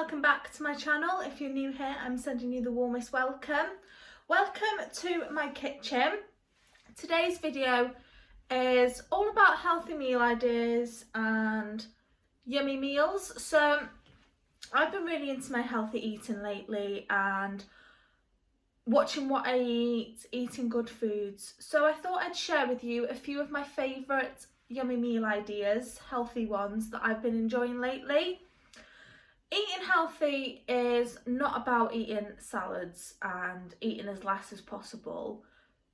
welcome back to my channel. If you're new here, I'm sending you the warmest welcome. Welcome to my kitchen. Today's video is all about healthy meal ideas and yummy meals. So I've been really into my healthy eating lately and watching what I eat, eating good foods. So I thought I'd share with you a few of my favourite yummy meal ideas, healthy ones that I've been enjoying lately. Eating healthy is not about eating salads and eating as less as possible.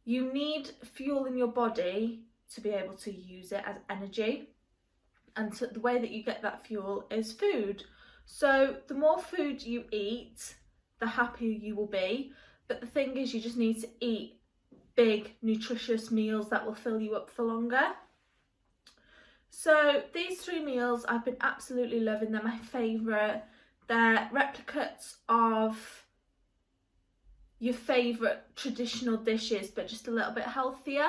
You need fuel in your body to be able to use it as energy, and so the way that you get that fuel is food. So the more food you eat, the happier you will be. But the thing is, you just need to eat big, nutritious meals that will fill you up for longer. So these three meals I've been absolutely loving. They're my favourite. They're replicates of your favourite traditional dishes, but just a little bit healthier.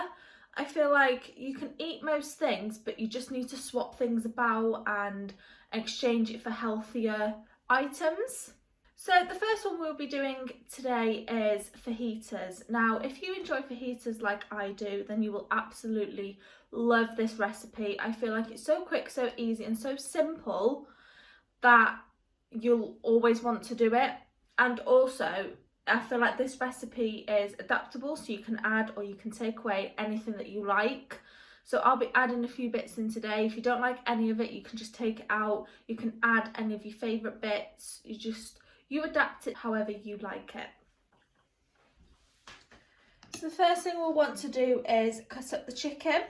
I feel like you can eat most things, but you just need to swap things about and exchange it for healthier items. So the first one we'll be doing today is fajitas. Now, if you enjoy fajitas like I do, then you will absolutely love this recipe. I feel like it's so quick, so easy and so simple that you'll always want to do it. And also I feel like this recipe is adaptable, so you can add or you can take away anything that you like. So I'll be adding a few bits in today. If you don't like any of it, you can just take it out. You can add any of your favourite bits. You adapt it however you like it. So the first thing we'll want to do is cut up the chicken.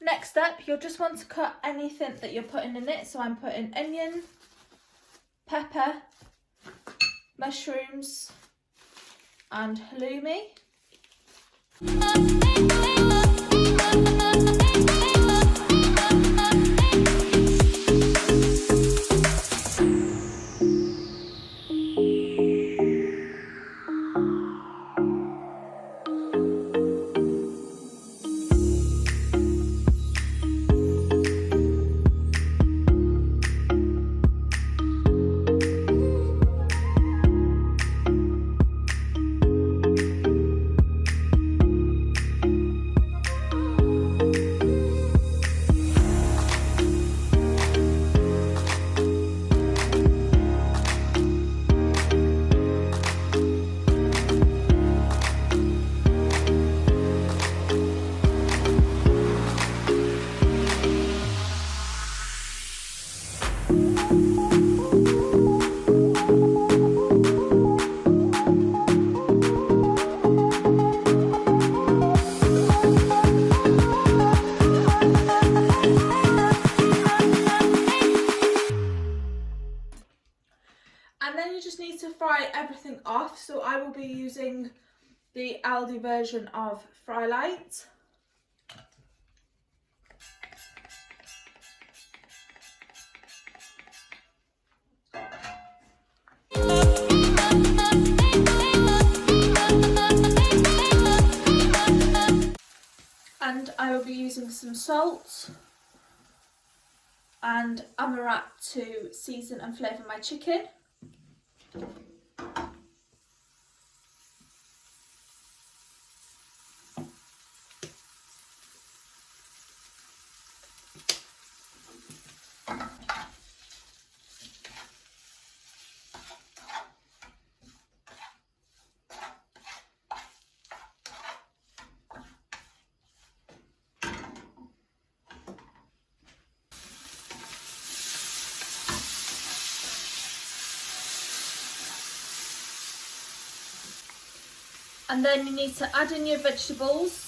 Next up, you'll just want to cut anything that you're putting in it. So I'm putting onion, pepper, mushrooms and halloumi. And then you just need to fry everything off. So I will be using the Aldi version of Fry Light. And I will be using some salt and amaret to season and flavour my chicken. And then you need to add in your vegetables.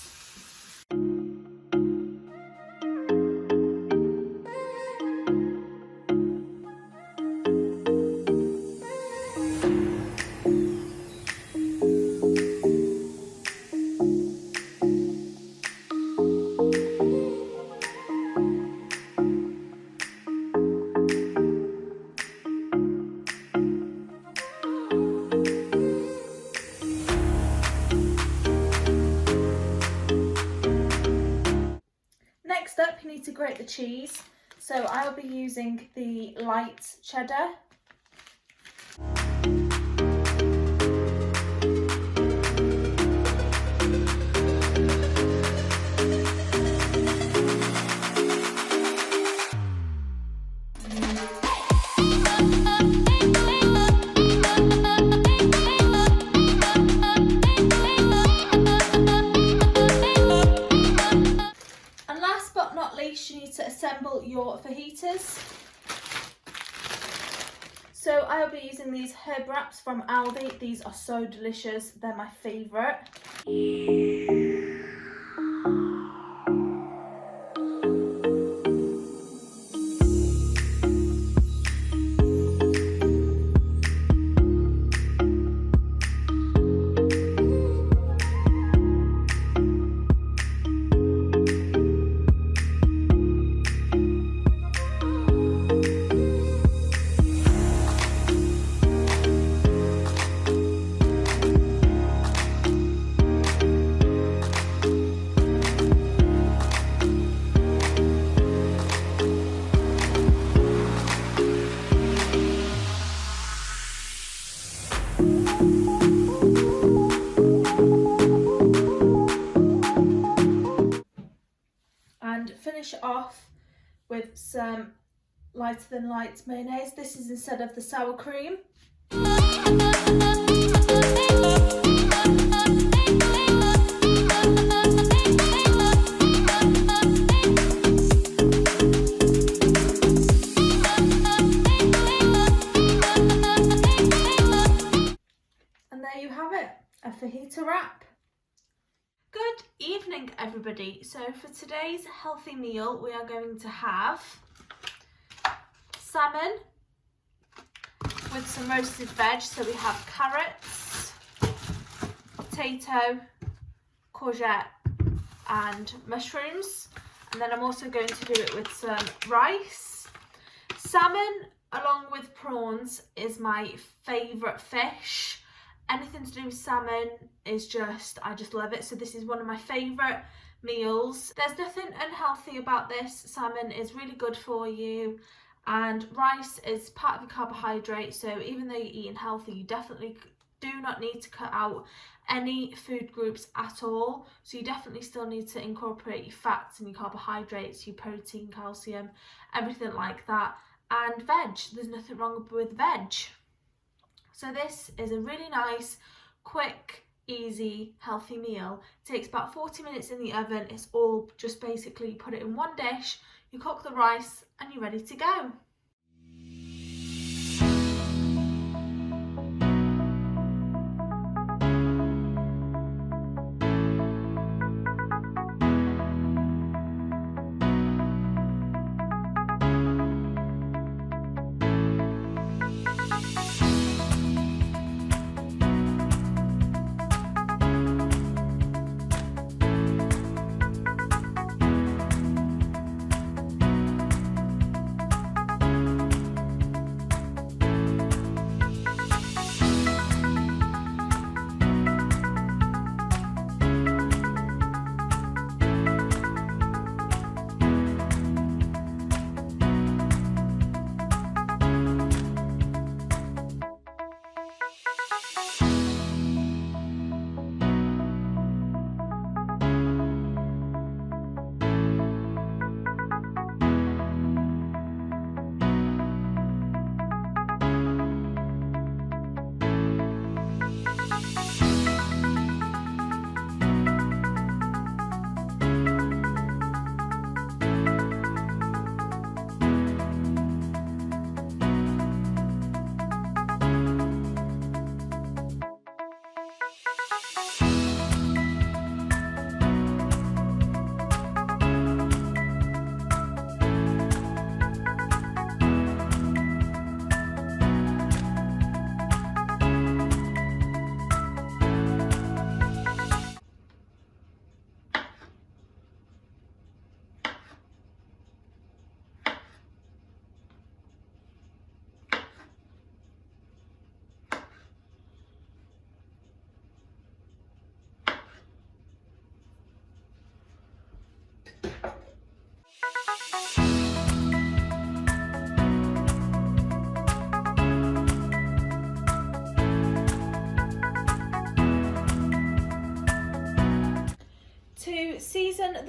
Next up, you need to grate the cheese. So I'll be using the light cheddar. You need to assemble your fajitas. So I'll be using these herb wraps from Aldi. These are so delicious, they're my favourite. And finish it off with some lighter than light mayonnaise. This is instead of the sour cream. And there you have it, a fajita wrap. Good evening, everybody. So for today's healthy meal, we are going to have salmon with some roasted veg. So we have carrots, potato, courgette and mushrooms. And then I'm also going to do it with some rice. Salmon along with prawns is my favourite fish. Anything to do with salmon is I just love it. So this is one of my favourite meals. There's nothing unhealthy about this. Salmon is really good for you, and rice is part of your carbohydrate. So even though you're eating healthy, you definitely do not need to cut out any food groups at all. So you definitely still need to incorporate your fats and your carbohydrates, your protein, calcium, everything like that. And veg, there's nothing wrong with veg. So this is a really nice, quick, easy, healthy meal. It takes about 40 minutes in the oven. It's all just basically you put it in one dish, you cook the rice and you're ready to go.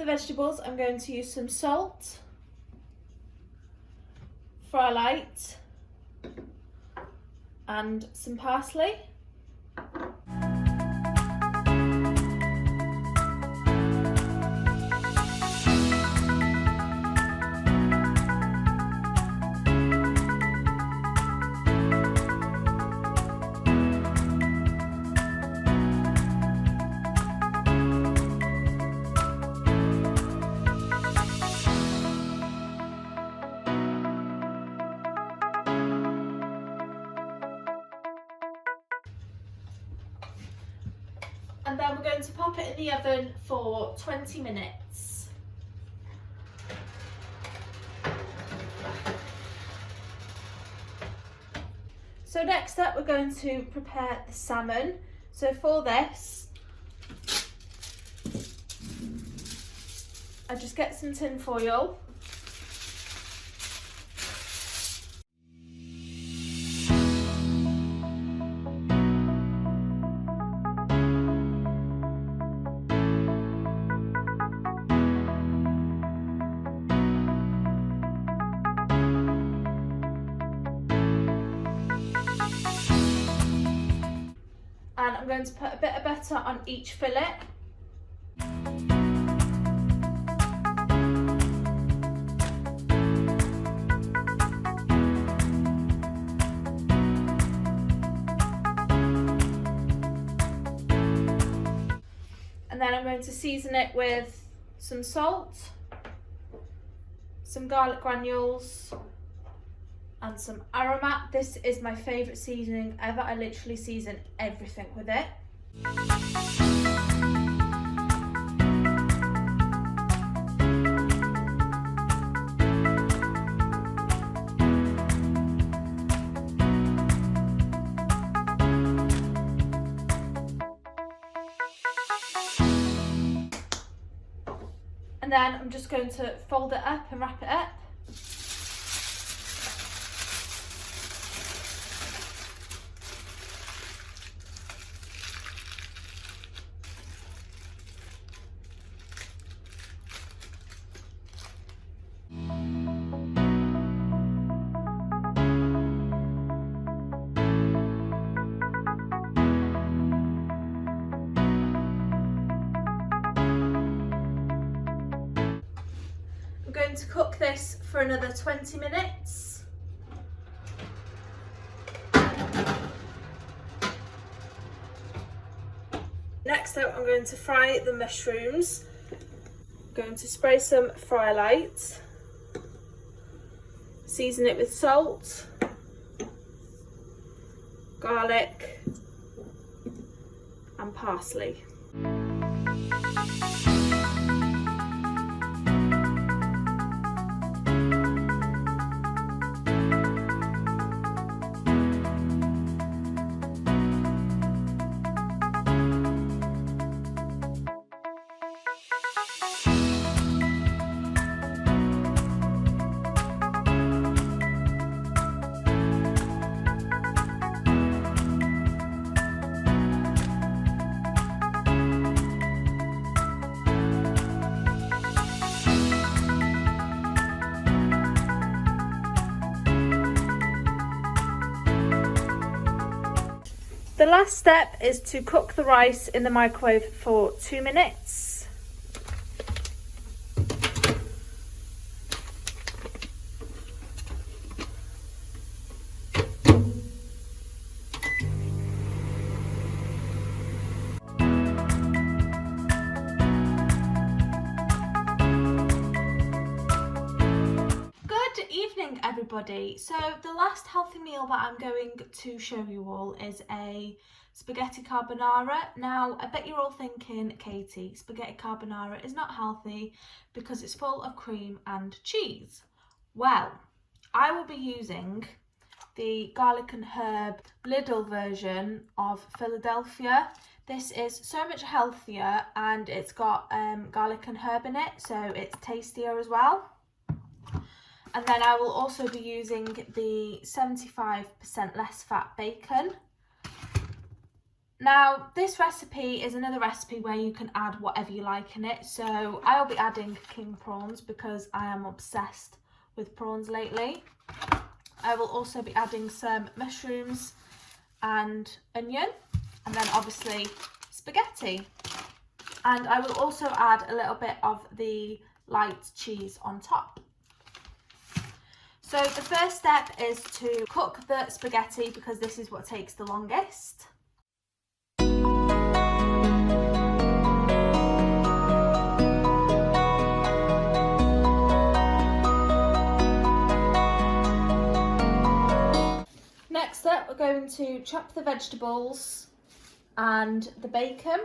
the vegetables, I'm going to use some salt, fry light, and some parsley. And then we're going to pop it in the oven for 20 minutes. So next up, we're going to prepare the salmon. So for this, I just get some tin foil. And I'm going to put a bit of butter on each fillet. And then I'm going to season it with some salt, some garlic granules, and some aromat. This is my favourite seasoning ever. I literally season everything with it. And then I'm just going to fold it up and wrap it up. I'm going to cook this for another 20 minutes. Next up, I'm going to fry the mushrooms. I'm going to spray some fry light, season it with salt, garlic, and parsley. The last step is to cook the rice in the microwave for 2 minutes. Good evening, everybody. So the last healthy meal that I'm going to show you all is a spaghetti carbonara. Now, I bet you're all thinking, Katie, spaghetti carbonara is not healthy because it's full of cream and cheese. Well, I will be using the garlic and herb Lidl version of Philadelphia. This is so much healthier and it's got garlic and herb in it, so it's tastier as well. And then I will also be using the 75% less fat bacon. Now, this recipe is another recipe where you can add whatever you like in it. So I'll be adding king prawns because I am obsessed with prawns lately. I will also be adding some mushrooms and onion, and then obviously spaghetti. And I will also add a little bit of the light cheese on top. So the first step is to cook the spaghetti because this is what takes the longest. Next up, we're going to chop the vegetables and the bacon.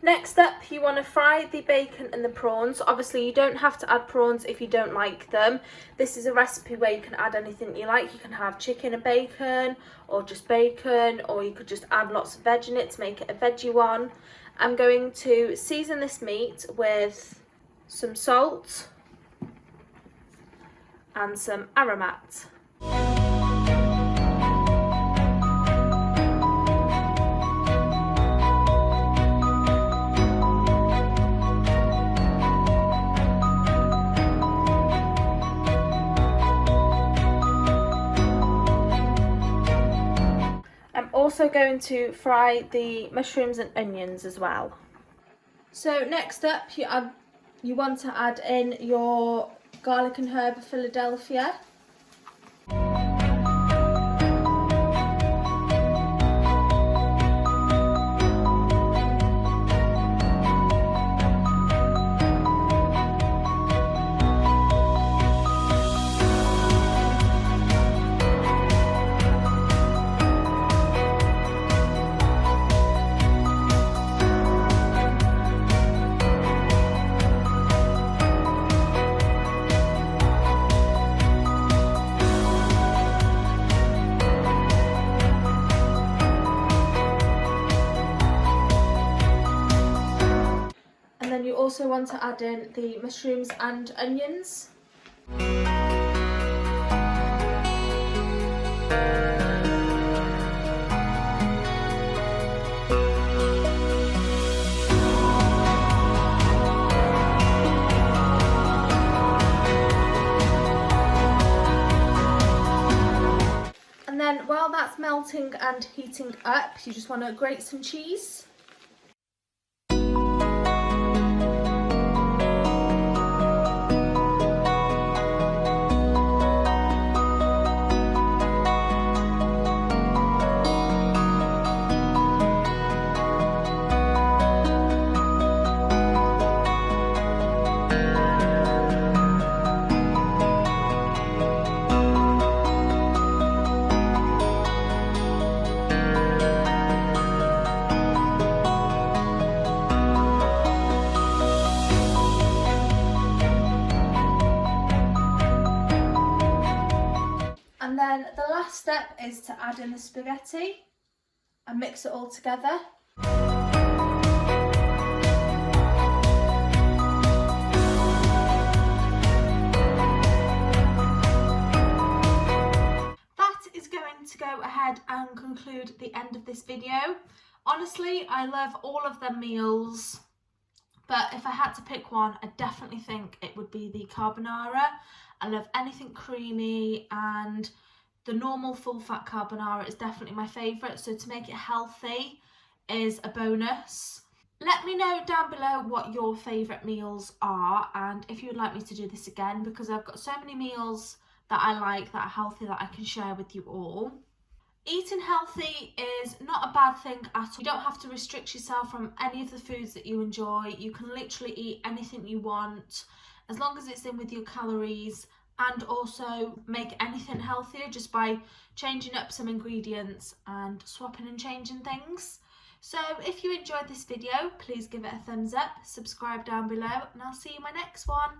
Next up, you want to fry the bacon and the prawns. Obviously, you don't have to add prawns if you don't like them. This is a recipe where you can add anything you like. You can have chicken and bacon, or just bacon, or you could just add lots of veg in it to make it a veggie one. I'm going to season this meat with some salt and some aromat. Also going to fry the mushrooms and onions as well. So next up, you want to add in your garlic and herb Philadelphia. You also want to add in the mushrooms and onions. And then while that's melting and heating up, you just want to grate some cheese. And then the last step is to add in the spaghetti and mix it all together. to go ahead and conclude the end of this video. Honestly, I love all of them meals, but if I had to pick one, I definitely think it would be the carbonara. I love anything creamy, and the normal full fat carbonara is definitely my favourite, so to make it healthy is a bonus. Let me know down below what your favourite meals are, and if you would like me to do this again, because I've got so many meals that I like that are healthy that I can share with you all. Eating healthy is not a bad thing at all. You don't have to restrict yourself from any of the foods that you enjoy. You can literally eat anything you want as long as it's in with your calories, and also make anything healthier just by changing up some ingredients and swapping and changing things. So if you enjoyed this video, please give it a thumbs up, subscribe down below, and I'll see you in my next one.